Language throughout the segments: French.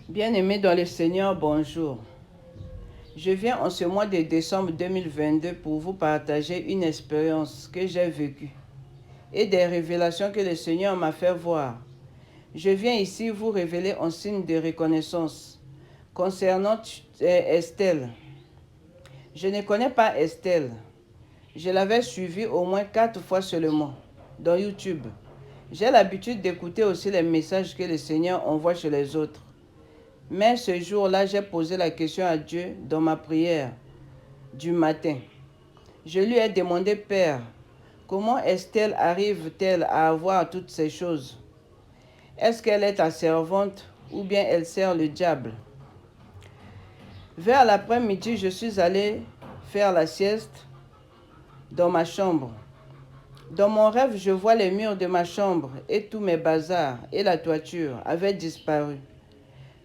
Bien-aimés dans le Seigneur, bonjour. Je viens en ce mois de décembre 2022 pour vous partager une expérience que j'ai vécue et des révélations que le Seigneur m'a fait voir. Je viens ici vous révéler en signe de reconnaissance concernant Estelle. Je ne connais pas Estelle. Je l'avais suivie au moins 4 fois seulement dans YouTube. J'ai l'habitude d'écouter aussi les messages que le Seigneur envoie chez les autres. Mais ce jour-là, j'ai posé la question à Dieu dans ma prière du matin. Je lui ai demandé, Père, comment Estelle arrive-t-elle à avoir toutes ces choses? Est-ce qu'elle est ta servante ou bien elle sert le diable? Vers l'après-midi, je suis allé faire la sieste dans ma chambre. Dans mon rêve, je vois les murs de ma chambre et tous mes bazars et la toiture avaient disparu.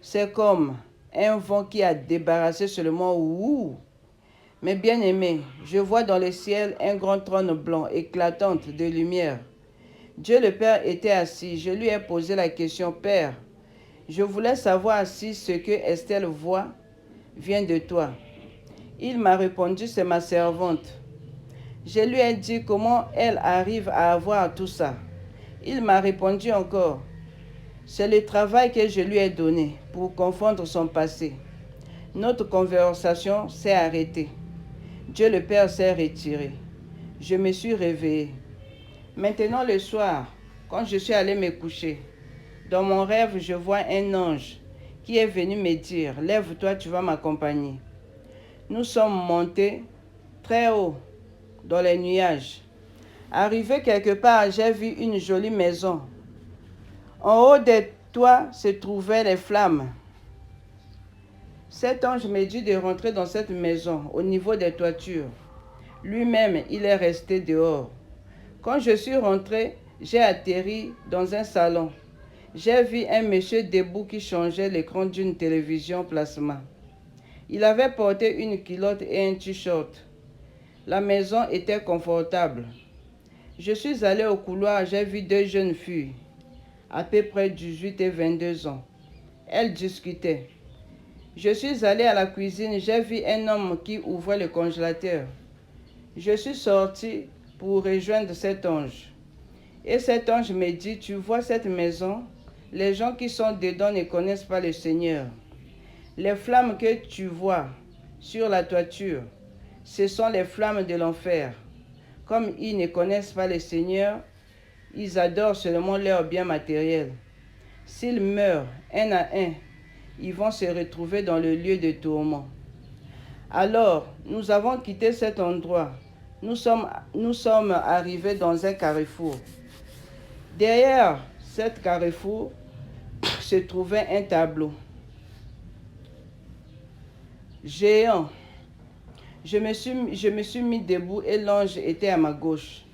C'est comme un vent qui a débarrassé seulement ouh. Mes bien-aimés, je vois dans le ciel un grand trône blanc éclatante de lumière. Dieu le Père était assis. Je lui ai posé la question, Père, je voulais savoir si ce que Estelle voit vient de toi. Il m'a répondu, c'est ma servante. Je lui ai dit comment elle arrive à avoir tout ça. Il m'a répondu encore, c'est le travail que je lui ai donné pour confondre son passé. Notre conversation s'est arrêtée. Dieu le Père s'est retiré. Je me suis réveillée. Maintenant le soir, quand je suis allée me coucher, dans mon rêve, je vois un ange qui est venu me dire, lève-toi, tu vas m'accompagner. Nous sommes montés très haut dans les nuages. Arrivé quelque part, j'ai vu une jolie maison. En haut des toits se trouvaient les flammes. Cet ange me dit de rentrer dans cette maison au niveau des toitures. Lui-même, il est resté dehors. Quand je suis rentré, j'ai atterri dans un salon. J'ai vu un monsieur debout qui changeait l'écran d'une télévision plasma. Il avait porté une culotte et un t-shirt. La maison était confortable. Je suis allé au couloir, j'ai vu deux jeunes filles, à peu près 18 et 22 ans. Elles discutaient. Je suis allé à la cuisine, j'ai vu un homme qui ouvrait le congélateur. Je suis sorti pour rejoindre cet ange. Et cet ange me dit, tu vois cette maison? Les gens qui sont dedans ne connaissent pas le Seigneur. Les flammes que tu vois sur la toiture, ce sont les flammes de l'enfer. Comme ils ne connaissent pas le Seigneur, ils adorent seulement leur bien matériel. S'ils meurent un à un, ils vont se retrouver dans le lieu de tourment. Alors, nous avons quitté cet endroit. Nous sommes arrivés dans un carrefour. Derrière cet carrefour se trouvait un tableau géant. Je me suis mis debout et l'ange était à ma gauche.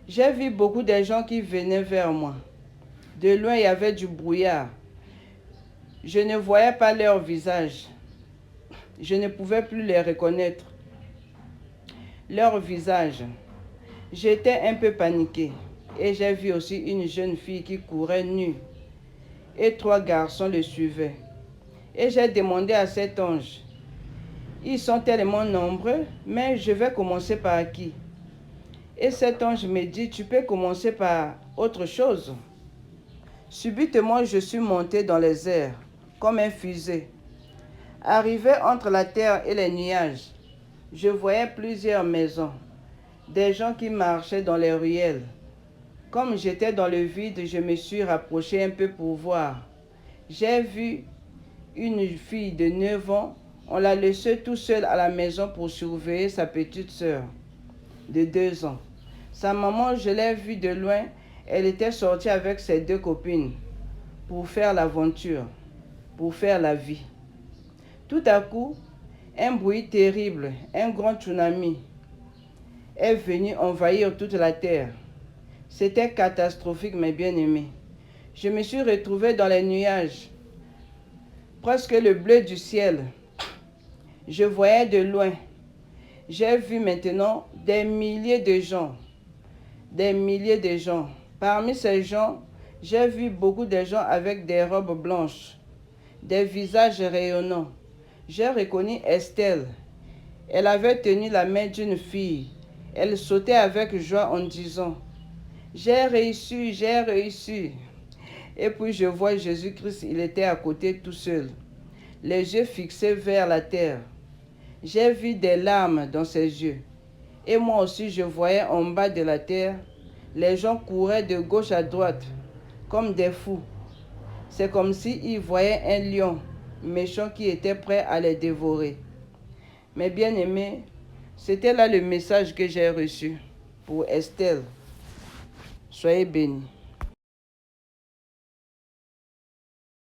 J'ai vu beaucoup de gens qui venaient vers moi. De loin, il y avait du brouillard. Je ne voyais pas leur visage. Je ne pouvais plus les reconnaître. Leur visage. J'étais un peu paniqué. Et j'ai vu aussi une jeune fille qui courait nue. Et 3 garçons le suivaient. Et j'ai demandé à cet ange, ils sont tellement nombreux, mais je vais commencer par qui? Et cet ange me dit, tu peux commencer par autre chose. Subitement, je suis monté dans les airs, comme un fusée. Arrivé entre la terre et les nuages, je voyais plusieurs maisons, des gens qui marchaient dans les ruelles. Comme j'étais dans le vide, je me suis rapproché un peu pour voir. J'ai vu une fille de 9 ans, on l'a laissée tout seule à la maison pour surveiller sa petite sœur de 2 ans. Sa maman, je l'ai vue de loin, elle était sortie avec ses 2 copines pour faire l'aventure, pour faire la vie. Tout à coup, un bruit terrible, un grand tsunami est venu envahir toute la terre. C'était catastrophique, mes bien-aimés. Je me suis retrouvé dans les nuages, presque le bleu du ciel. Je voyais de loin. J'ai vu maintenant des milliers de gens. Des milliers de gens. Parmi ces gens, j'ai vu beaucoup de gens avec des robes blanches, des visages rayonnants. J'ai reconnu Estelle. Elle avait tenu la main d'une fille. Elle sautait avec joie en disant, « J'ai réussi, j'ai réussi. » Et puis je vois Jésus-Christ, il était à côté tout seul, les yeux fixés vers la terre. J'ai vu des larmes dans ses yeux. Et moi aussi je voyais en bas de la terre, les gens couraient de gauche à droite, comme des fous. C'est comme s'ils voyaient un lion méchant qui était prêt à les dévorer. Mes bien-aimés, c'était là le message que j'ai reçu pour Estelle. Soyez bénis.